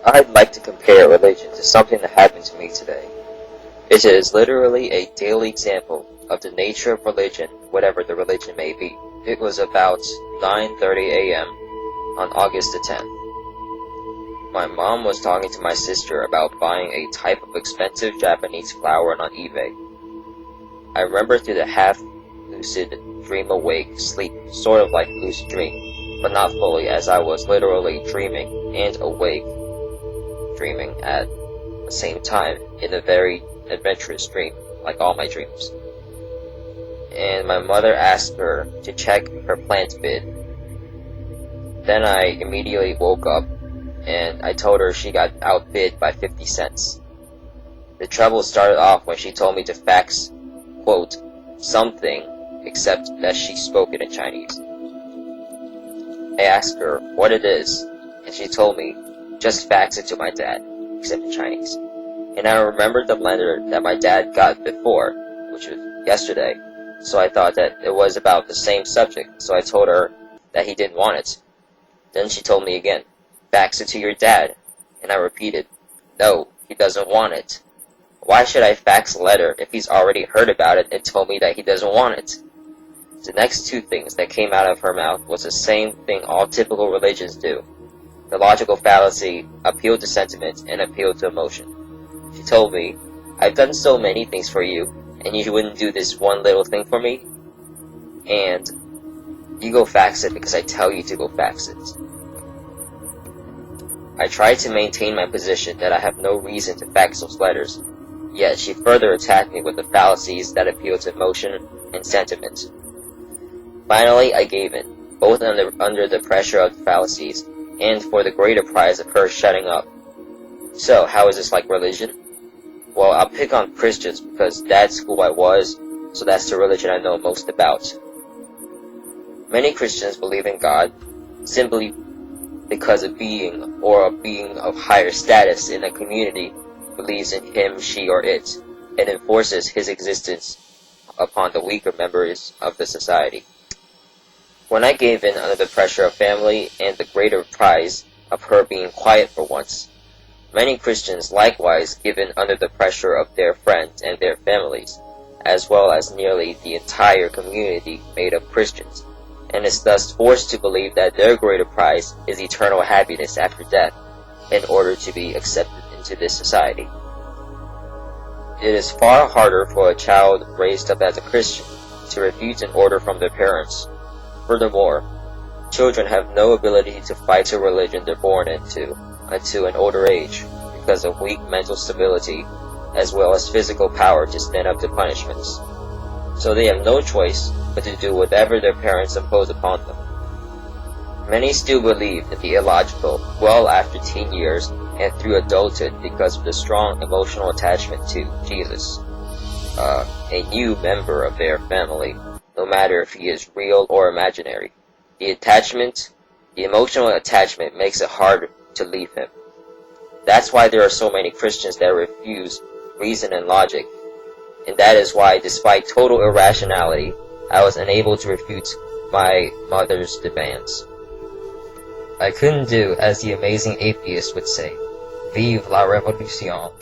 I'd like to compare religion to something that happened to me today. It is literally a daily example of the nature of religion, whatever the religion may be. It was about 9:30 a.m. on August the 10th. My mom was talking to my sister about buying a type of expensive Japanese flower on eBay. I remember through the half-lucid, dream-awake sleep, sort of like lucid dream, but not fully, as I was literally dreaming and awake, dreaming at the same time, in a very adventurous dream, like all my dreams. And my mother asked her to check her plant bid. Then I immediately woke up, and I told her she got outbid by 50 cents. The trouble started off when she told me to fax, quote, something, except that she spoke it in Chinese. I asked her what it is, and she told me, just fax it to my dad, except in Chinese. And I remembered the letter that my dad got before, which was yesterday, so I thought that it was about the same subject, so I told her that he didn't want it. Then she told me again, fax it to your dad, and I repeated, no, he doesn't want it. Why should I fax a letter if he's already heard about it and told me that he doesn't want it? The next two things that came out of her mouth was the same thing all typical religions do. The logical fallacy, appeal to sentiment, and appeal to emotion. She told me, I've done so many things for you, and you wouldn't do this one little thing for me? And you go fax it because I tell you to go fax it. I tried to maintain my position that I have no reason to fax those letters, yet she further attacked me with the fallacies that appeal to emotion and sentiment. Finally, I gave in, both under the pressure of the fallacies and for the greater prize of her shutting up. So, how is this like religion? Well, I'll pick on Christians because that's who I was, so that's the religion I know most about. Many Christians believe in God simply because a being or a being of higher status in a community believes in him, she, or it, and enforces his existence upon the weaker members of the society. When I gave in under the pressure of family and the greater prize of her being quiet for once, many Christians likewise give in under the pressure of their friends and their families, as well as nearly the entire community made of Christians, and is thus forced to believe that their greater prize is eternal happiness after death, in order to be accepted into this society. It is far harder for a child raised up as a Christian to refuse an order from their parents. Furthermore, children have no ability to fight a religion they're born into until an older age because of weak mental stability as well as physical power to stand up to punishments. So they have no choice but to do whatever their parents impose upon them. Many still believe in the illogical well after teen years and through adulthood because of the strong emotional attachment to Jesus, a new member of their family, no matter if he is real or imaginary. The emotional attachment makes it hard to leave him. That's why there are so many Christians that refuse reason and logic, and that is why, despite total irrationality, I was unable to refute my mother's demands. I couldn't do as the amazing atheist would say, Vive la Révolution!